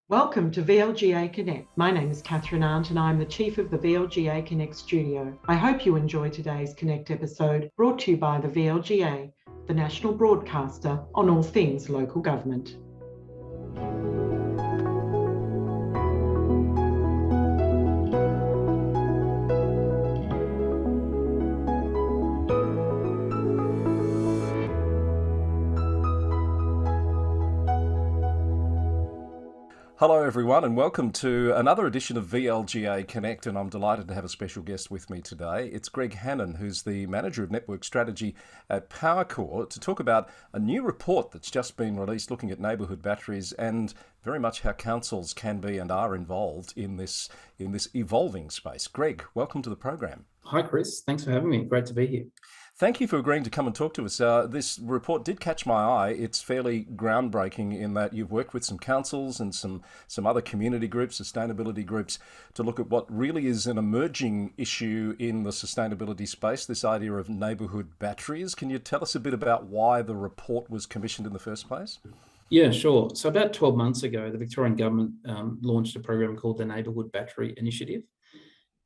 Welcome to VLGA Connect. My name is Catherine Arndt and I'm the Chief of the VLGA Connect studio. I hope you enjoy today's Connect episode brought to you by the VLGA, the national broadcaster on all things local government. Hello everyone and welcome to another edition of VLGA Connect, and I'm delighted to have a special guest with me today. It's Greg Hannan, who's the Manager of Network Strategy at Powercor, to talk about a new report that's just been released looking at neighbourhood batteries and very much how councils can be and are involved in this evolving space. Greg, welcome to the program. Hi Chris, thanks for having me. Great to be here. Thank you for agreeing to come and talk to us. This report did catch my eye. It's fairly groundbreaking in that you've worked with some councils and some other community groups, sustainability groups, to look at what really is an emerging issue in the sustainability space, this idea of neighbourhood batteries. Can you tell us a bit about why the report was commissioned in the first place? Yeah, sure. So about 12 months ago, the Victorian government launched a program called the Neighbourhood Battery Initiative.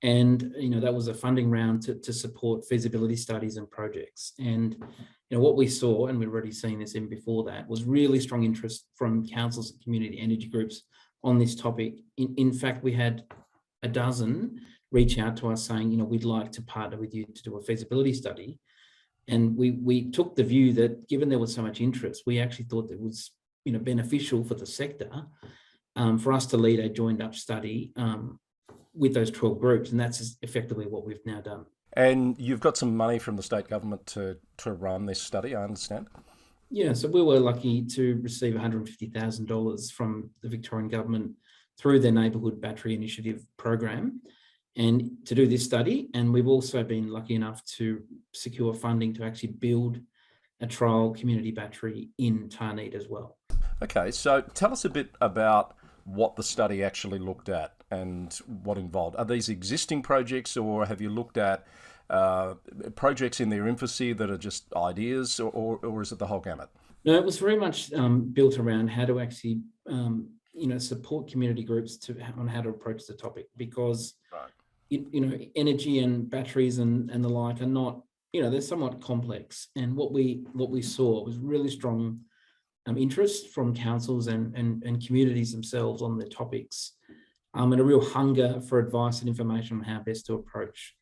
And, that was a funding round to support feasibility studies and projects. And, what we saw, and we've already seen this in before that, was really strong interest from councils and community energy groups on this topic. In fact, we had a dozen reach out to us saying, we'd like to partner with you to do a feasibility study. And we took the view that given there was so much interest, we actually thought that it was, beneficial for the sector for us to lead a joined up study with those 12 groups, and that's effectively what we've now done. And you've got some money from the state government to run this study, I understand? Yeah, so we were lucky to receive $150,000 from the Victorian government through their Neighbourhood Battery Initiative program and to do this study. And we've also been lucky enough to secure funding to actually build a trial community battery in Tarneit as well. Okay, so tell us a bit about what the study actually looked at and what involved. Are these existing projects, or have you looked at projects in their infancy that are just ideas, or is it the whole gamut? No, it was very much built around how to actually, support community groups on how to approach the topic, because, right, energy and batteries and the like are not, they're somewhat complex. And what we saw was really strong interest from councils and communities themselves on the topics, and a real hunger for advice and information on how best to approach.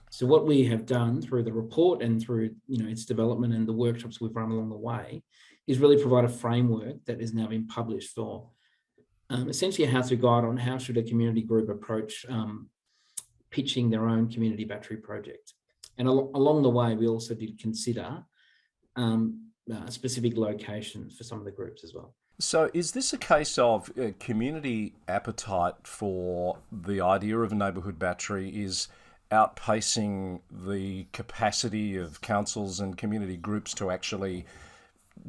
So what we have done through the report and through its development and the workshops we've run along the way is really provide a framework that is now been published for essentially a how-to guide on how should a community group approach pitching their own community battery project. And along the way, we also did consider specific locations for some of the groups as well. So is this a case of community appetite for the idea of a neighbourhood battery is outpacing the capacity of councils and community groups to actually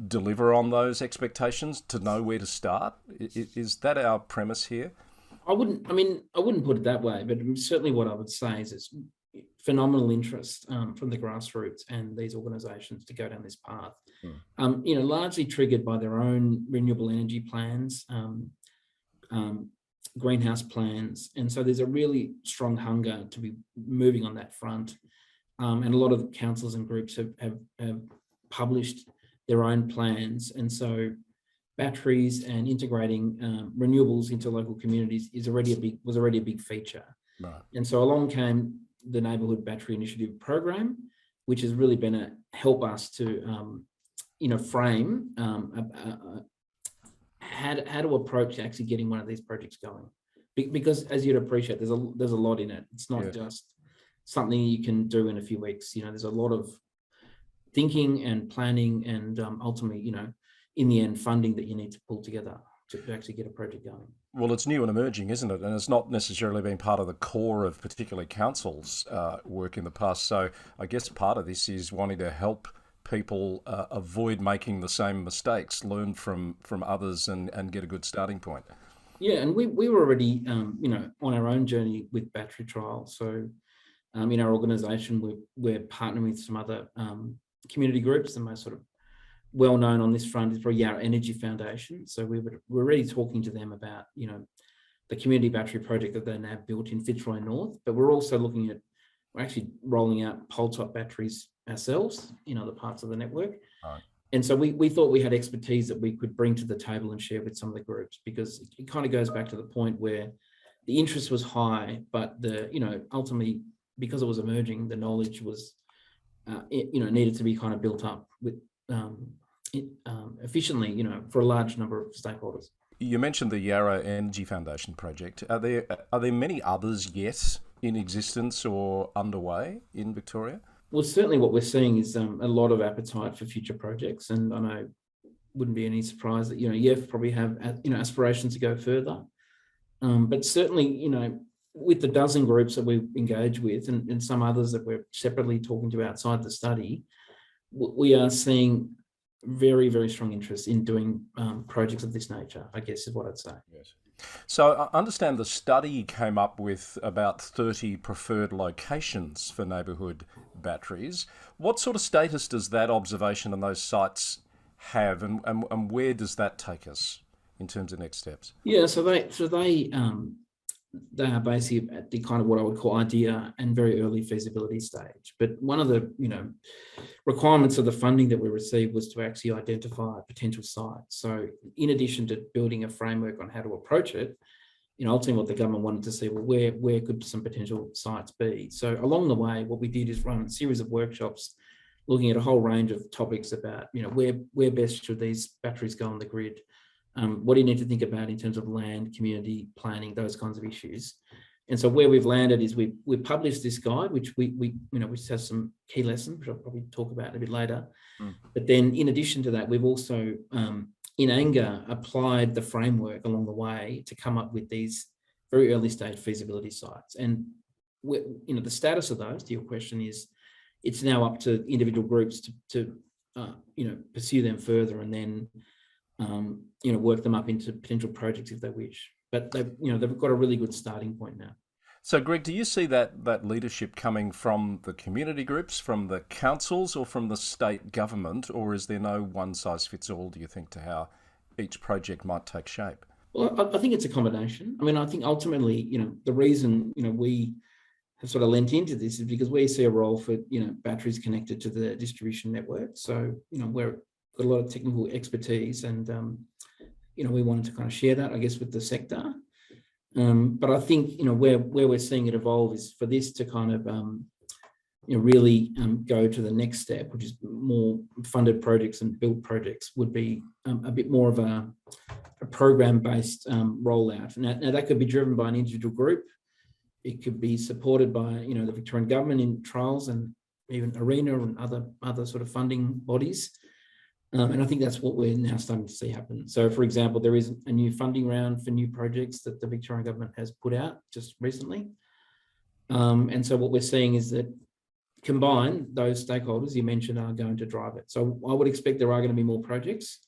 deliver on those expectations, to know where to start? Is that our premise here? I wouldn't put it that way, but certainly what I would say is it's phenomenal interest from the grassroots and these organisations to go down this path. Largely triggered by their own renewable energy plans, greenhouse plans, and so there's a really strong hunger to be moving on that front. And a lot of the councils and groups have published their own plans, and so batteries and integrating renewables into local communities was already a big feature. Right. And so along came the Neighbourhood Battery Initiative program, which has really been to help us to, frame how to approach actually getting one of these projects going. Because as you'd appreciate, there's a lot in it. It's not just something you can do in a few weeks. There's a lot of thinking and planning and ultimately, in the end, funding that you need to pull together to actually get a project going. Well, it's new and emerging, isn't it? And it's not necessarily been part of the core of particularly councils' work in the past. So I guess part of this is wanting to help people avoid making the same mistakes, learn from others and get a good starting point. Yeah, and we were already, on our own journey with battery trials. So in our organisation, we're partnering with some other community groups, the most sort of well known on this front is probably Yarra Energy Foundation. So we're already talking to them about, the community battery project that they now built in Fitzroy North, but we're also looking at, we're actually rolling out pole top batteries ourselves in other parts of the network. Right. And so we thought we had expertise that we could bring to the table and share with some of the groups, because it kind of goes back to the point where the interest was high, but ultimately, because it was emerging, the knowledge was, needed to be kind of built up with efficiently, for a large number of stakeholders. You mentioned the Yarra Energy Foundation project. Are there many others yet in existence or underway in Victoria? Well, certainly what we're seeing is a lot of appetite for future projects, and I know wouldn't be any surprise that YEF probably have aspirations to go further. But certainly, with the dozen groups that we've engaged with, and some others that we're separately talking to outside the study, we are seeing very, very strong interest in doing projects of this nature, I guess is what I'd say. Yes. So I understand the study came up with about 30 preferred locations for neighbourhood batteries. What sort of status does that observation and those sites have, and where does that take us in terms of next steps? Yeah, so they are basically at the kind of what I would call idea and very early feasibility stage. But one of the requirements of the funding that we received was to actually identify potential sites. So in addition to building a framework on how to approach it, ultimately what the government wanted to see, well, where could some potential sites be? So along the way, what we did is run a series of workshops looking at a whole range of topics about, where best should these batteries go on the grid? What do you need to think about in terms of land, community planning, those kinds of issues? And so where we've landed is we published this guide, which which has some key lessons, which I'll probably talk about a bit later. But then in addition to that, we've also, in anger, applied the framework along the way to come up with these very early stage feasibility sites. And the status of those, to your question, is it's now up to individual groups to pursue them further, and then work them up into potential projects if they wish. But they've got a really good starting point now. So, Greg, do you see that leadership coming from the community groups, from the councils, or from the state government, or is there no one-size-fits-all, do you think, to how each project might take shape? Well, I think it's a combination. I mean, I think ultimately, the reason, we have sort of lent into this is because we see a role for, batteries connected to the distribution network. So, we're got a lot of technical expertise, and we wanted to kind of share that, I guess, with the sector. But I think where we're seeing it evolve is for this to kind of really go to the next step, which is more funded projects and built projects, would be a bit more of a program-based rollout. Now that could be driven by an individual group. It could be supported by the Victorian government in trials, and even ARENA and other sort of funding bodies. And I think that's what we're now starting to see happen. So, for example, there is a new funding round for new projects that the Victorian government has put out just recently. And so what we're seeing is that combined, those stakeholders you mentioned are going to drive it. So I would expect there are going to be more projects.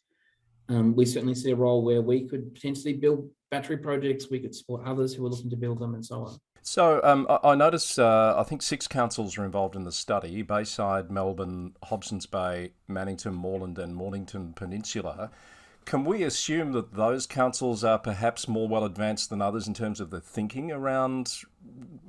We certainly see a role where we could potentially build battery projects. We could support others who are looking to build them, and so on. So I notice, I think 6 councils are involved in the study: Bayside, Melbourne, Hobsons Bay, Mannington, Moreland and Mornington Peninsula. Can we assume that those councils are perhaps more well advanced than others in terms of the thinking around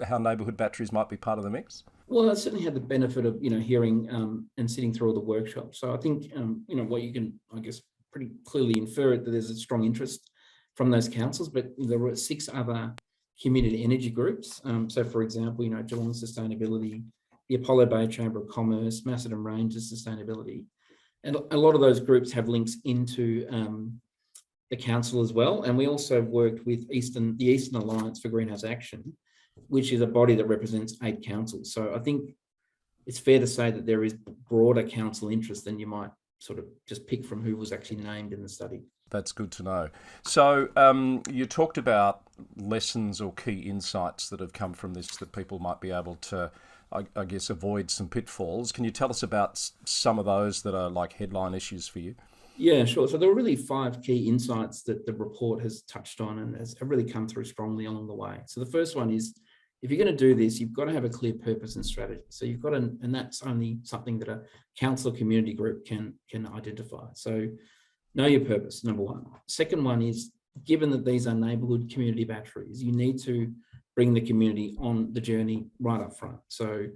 how neighbourhood batteries might be part of the mix? Well, I certainly had the benefit of, hearing and sitting through all the workshops. So I think, what you can, I guess, pretty clearly infer it that there's a strong interest from those councils, but there were 6 other community energy groups. So, for example, Geelong Sustainability, the Apollo Bay Chamber of Commerce, Macedon Ranges Sustainability. And a lot of those groups have links into the council as well. And we also worked with the Eastern Alliance for Greenhouse Action, which is a body that represents 8 councils. So I think it's fair to say that there is broader council interest than you might sort of just pick from who was actually named in the study. That's good to know. So you talked about lessons or key insights that have come from this that people might be able to, I guess, avoid some pitfalls. Can you tell us about some of those that are like headline issues for you? Yeah, sure. So there were really 5 key insights that the report has touched on and have really come through strongly along the way. So the first one is if you're going to do this, you've got to have a clear purpose and strategy. So you've got to, and that's only something that a council or community group can identify. So know your purpose, number one. Second one is, given that these are neighbourhood community batteries, you need to bring the community on the journey right up front. So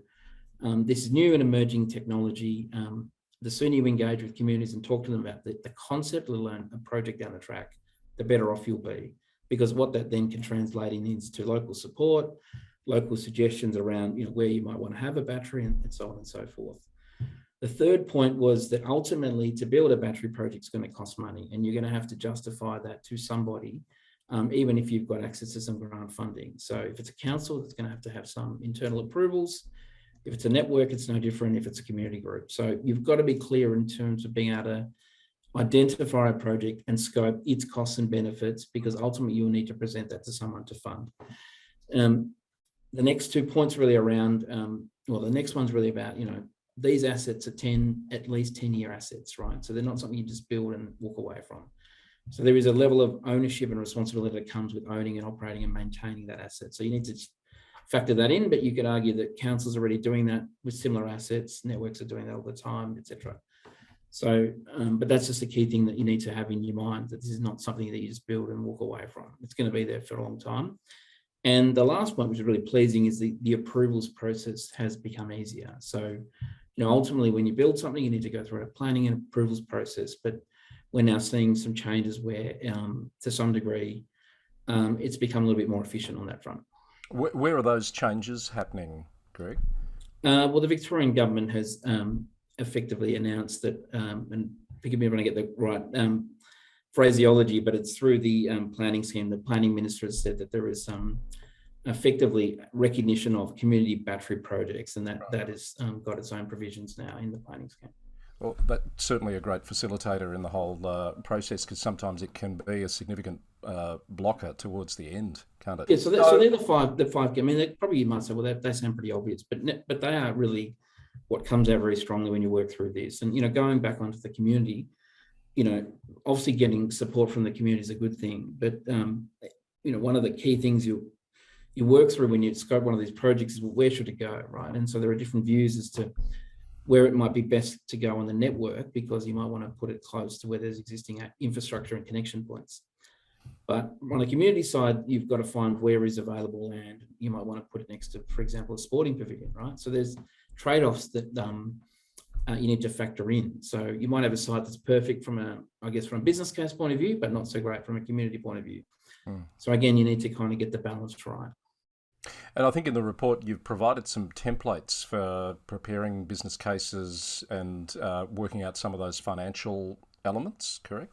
this is new and emerging technology. The sooner you engage with communities and talk to them about the concept, let alone a project down the track, the better off you'll be. Because what that then can translate into local support, local suggestions around where you might want to have a battery, and so on and so forth. The third point was that ultimately to build a battery project is going to cost money, and you're going to have to justify that to somebody, even if you've got access to some grant funding. So if it's a council, it's going to have some internal approvals. If it's a network, it's no different if it's a community group. So you've got to be clear in terms of being able to identify a project and scope its costs and benefits, because ultimately you'll need to present that to someone to fund. The next 2 points really around, the next one's really about, these assets are at least 10-year assets, right? So they're not something you just build and walk away from. So there is a level of ownership and responsibility that comes with owning and operating and maintaining that asset. So you need to factor that in, but you could argue that councils are already doing that with similar assets, networks are doing that all the time, etc. So, but that's just a key thing that you need to have in your mind, that this is not something that you just build and walk away from. It's going to be there for a long time. And the last point, which is really pleasing, is the approvals process has become easier. So, ultimately when you build something, you need to go through a planning and approvals process, but we're now seeing some changes where, to some degree, it's become a little bit more efficient on that front. Where are those changes happening, Greg? Well, the Victorian government has effectively announced that, and forgive me if I don't get the right phraseology, but it's through the planning scheme. The planning minister has said that there is effectively recognition of community battery projects, and that has got its own provisions now in the planning scheme. Well, that's certainly a great facilitator in the whole process, because sometimes it can be a significant blocker towards the end, can't it? Yeah, so they're the five. I mean, probably you might say, well, they sound pretty obvious, but they are really what comes out very strongly when you work through this. And going back onto the community, obviously getting support from the community is a good thing, but one of the key things you work through when you scope one of these projects is, well, where should it go, right? And so there are different views as to where it might be best to go on the network, because you might want to put it close to where there's existing infrastructure and connection points. But on the community side, you've got to find where is available land. You might want to put it next to, for example, a sporting pavilion, right? So there's trade-offs that you need to factor in. So you might have a site that's perfect from a business case point of view, but not so great from a community point of view. So again, you need to kind of get the balance right. And I think in the report you've provided some templates for preparing business cases and working out some of those financial elements, correct?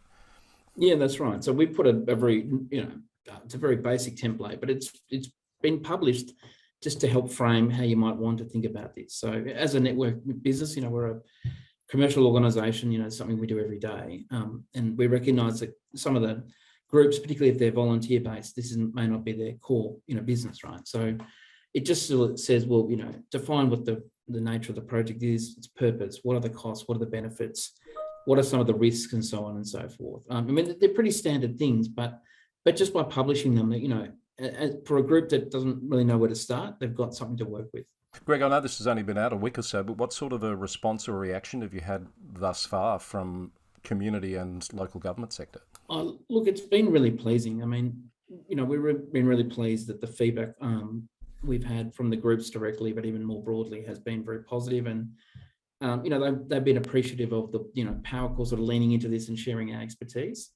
Yeah, that's right. So we put a very, it's a very basic template, but it's been published just to help frame how you might want to think about this. So as a network business, we're a commercial organisation, it's something we do every day. And we recognise that some of the groups, particularly if they're volunteer-based, may not be their core, business, right? So it just says, well, define what the nature of the project is, its purpose, what are the costs, what are the benefits, what are some of the risks, and so on and so forth. I mean, they're pretty standard things, but just by publishing them, for a group that doesn't really know where to start, they've got something to work with. Greg, I know this has only been out a week or so, but what sort of a response or reaction have you had thus far from community and local government sector? Look, it's been really pleasing. I mean, we've been really pleased that the feedback we've had from the groups directly, but even more broadly, has been very positive. And they've been appreciative of the Powercor sort of leaning into this and sharing our expertise.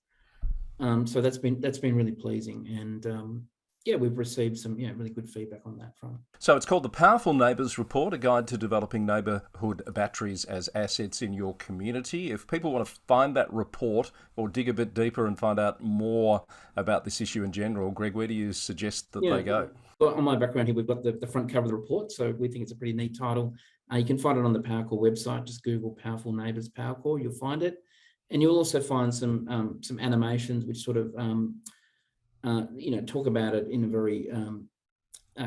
So that's been really pleasing, and we've received some really good feedback on that front. So it's called the Powerful Neighbours Report, a guide to developing neighbourhood batteries as assets in your community. If people want to find that report or dig a bit deeper and find out more about this issue in general, Greg, where do you suggest that they go? Well, on my background here, we've got the front cover of the report, so we think it's a pretty neat title. You can find it on the Powercor website. Just Google Powerful Neighbours Powercor, you'll find it. And you'll also find some animations which sort of talk about it in a very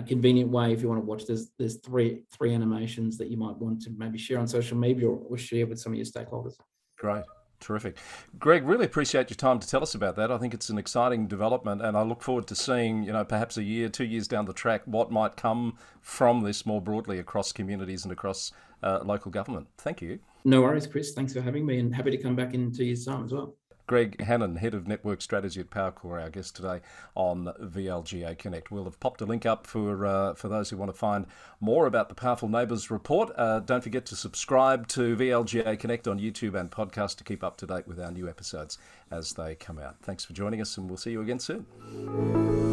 convenient way. If you want to watch, there's three animations that you might want to maybe share on social media or share with some of your stakeholders. Great. Terrific. Greg, really appreciate your time to tell us about that. I think it's an exciting development, and I look forward to seeing, perhaps a year, 2 years down the track, what might come from this more broadly across communities and across local government. Thank you. No worries, Chris. Thanks for having me, and happy to come back in 2 years' time as well. Greg Hannan, Head of Network Strategy at Powercor, our guest today on VLGA Connect. We'll have popped a link up for those who want to find more about the Powerful Neighbours report. Don't forget to subscribe to VLGA Connect on YouTube and podcast to keep up to date with our new episodes as they come out. Thanks for joining us, and we'll see you again soon.